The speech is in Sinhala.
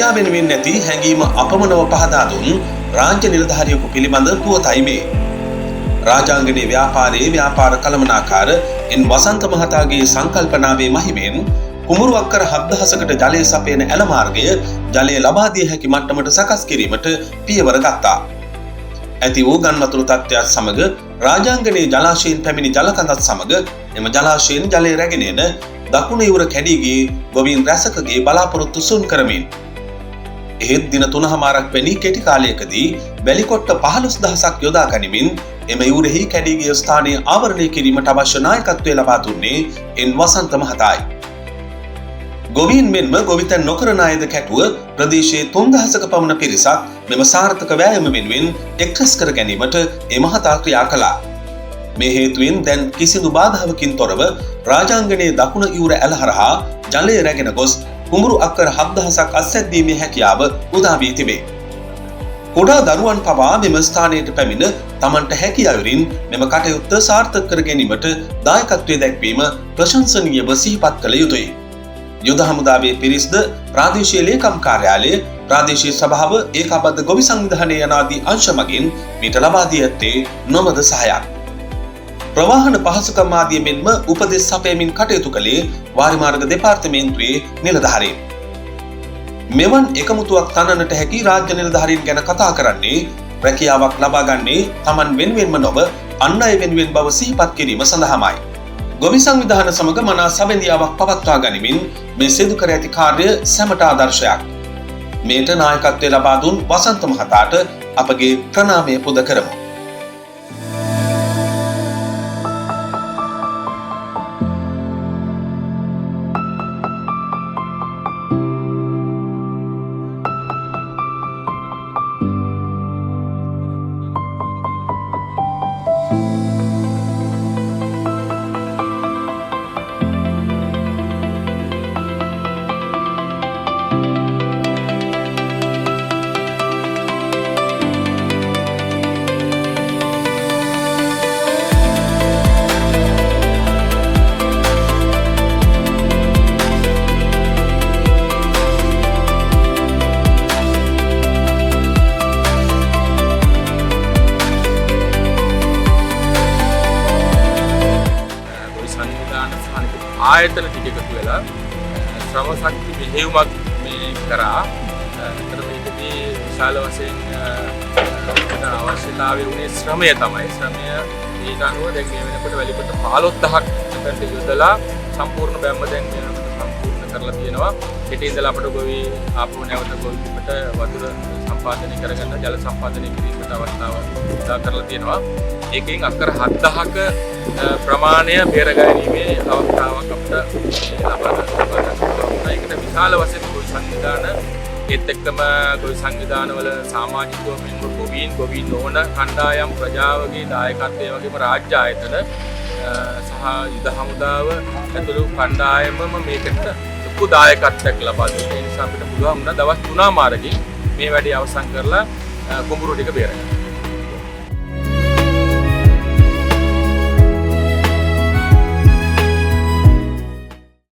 ප්‍රජා වෙනුවෙන් නැති හැඟීම අපමණව පහදා දුන් රාජ්‍ය නිලධාරියෙකු පිළිබඳ පුවතයි මේ. රාජාංගනයේ ව්‍යාපාරයේ ව්‍යාපාර කළමනාකාර එන් වසන්ත මහතාගේ සංකල්පනාවේ මහිමෙන් කුඹුරු අක්කර 7000කට ජලය සපයන ඇල මාර්ගය ජලය ලබා දිය හැකි මට්ටමට සකස් කිරීමට පියවර ගත්තා. ඇති වූ ගන්වතුරු තත්ත්වයත් සමග රාජාංගනයේ ජලාශයෙන් පැමිණි ජල කඳත් සමග එම ජලාශයෙන් ජලය රැගෙන එන දකුණු ඉවුර කැඩීගේ ගොවීන් රැසකගේ බලාපොරොත්තු සුන් කරමින් එහෙත් දින 3මාරක් වැනි කෙටි කාලයකදී වැලිකොට්ට 15000ක් යොදා ගනිමින් එම ඉවුරෙහි කැඩීගේ ස්ථානය ආවරණය කිරීමට අවශ්‍ය නායකත්වය ලබා දුන්නේ එන් වසන්ත මහතායි. ගොවීන් මෙන්ම ගොවිතැන් නොකරන අයද කැටුව ප්‍රදේශයේ 3000ක පමණ පිරිසක් මෙම සාර්ථක වෑයම වෙනුවෙන් එක්රැස් කර ගැනීමට ඒ මහතා ක්‍රියා කළා. මේ හේතුවෙන් දැන් කිසිදු බාධාවකින් තොරව රාජාංගනයේ දකුණ ඉවුර ඇල හරහා ජලය රැගෙන ගොස් කුඹුරු අක්කර 7000ක් අත්සැද්දීමේ හැකියාව උදා වී තිබේ. කුඩා දරුවන් පවා මෙම ස්ථානයට පැමිණ තමන්ට හැකි අයුරින් මෙම කටයුත්ත සාර්ථක කර ගැනීමට දායකත්වය දැක්වීම ප්‍රශංසනීයව සිහිපත් කළ යුතුයි. යුද හමුදාවේ පිරිස්ද ප්‍රාදේශීය ලේකම් කාර්යාලය ප්‍රාදේශීය සභාව ඒකාබද්ධ ගොවි සංවිධානය යනාදී අංශ මගින් මීට ලබා දී ඇත්තේ නොමද සහායක්. ප්‍රවාහන පහසුකම් ආදිය මෙන්ම උපදෙස් සපයමින් කටයුතු කළේ වාරිමාර්ග දෙපාර්තමේන්තුවේ නිලධාරීන්. මෙවන් එකමුතුවක් තනන්නට හැකි රාජ්‍ය නිලධාරීන් ගැන කතා කරන්නේ රැකියාවක් ලබා ගන්නේ Taman වෙනුවෙන්ම නොව අන් අය වෙනුවෙන් බව සිහිපත් කිරීම සඳහාමයි. ගොවි සංවිධාන සමග මනා සබැඳියාවක් පවත්වා ගනිමින් මේ සිදු කර ඇති කාර්ය සැමට ආදර්ශයක්. මේට නායකත්වය ලබා දුන් වසන්ත මහතාට අපගේ ප්‍රණාමය පුද කරමු. ආයතන ටික එකතු වෙලා ශ්‍රම ශක්ති මෙහෙයුමක් මේ කරා. අතන මේකදී විශාල වශයෙන් අවශ්‍යතාවය උනේ ශ්‍රමය තමයි. ශ්‍රමය ඒක අනුව දැන් මේ වෙනකොට වැලිකොට 15000ක් කට යොදලා සම්පූර්ණ බැම්ම දැන් සම්පූර්ණ කරලා තියෙනවා. හෙට ඉඳලා අපිට ගොවි ආපහු නැවත ගොවිකට වතුර සම්පාදනය කරගන්න ජල සම්පාදනය කිරීමට අවස්ථාව උදා කරලා තියෙනවා. ඒකෙන් අක්කර 7000ක ප්‍රමාණය බේර ගැනීමේ අවස්ථාවක් අපිට ලබා ගන්නවා. ඒකට විශාල වශයෙන් ගොවි සංවිධාන ඒත් එක්කම ගොවි සංවිධානවල සමාජිකව මෙන්න ගොවීන් නොවන කණ්ඩායම් ප්‍රජාවගේ දායකත්වයේ වගේම රාජ්‍ය ආයතන සහ යුද හමුදාව ඇතුළු කණ්ඩායමම මේකට ලොකු දායකත්වයක් ලබා දෙනවා. ඒ නිසා අපිට පුළුවන් වුණා දවස් 3 මාරකින් මේ වැඩේ අවසන් කරලා කුඹුරු ටික බේරගන්න.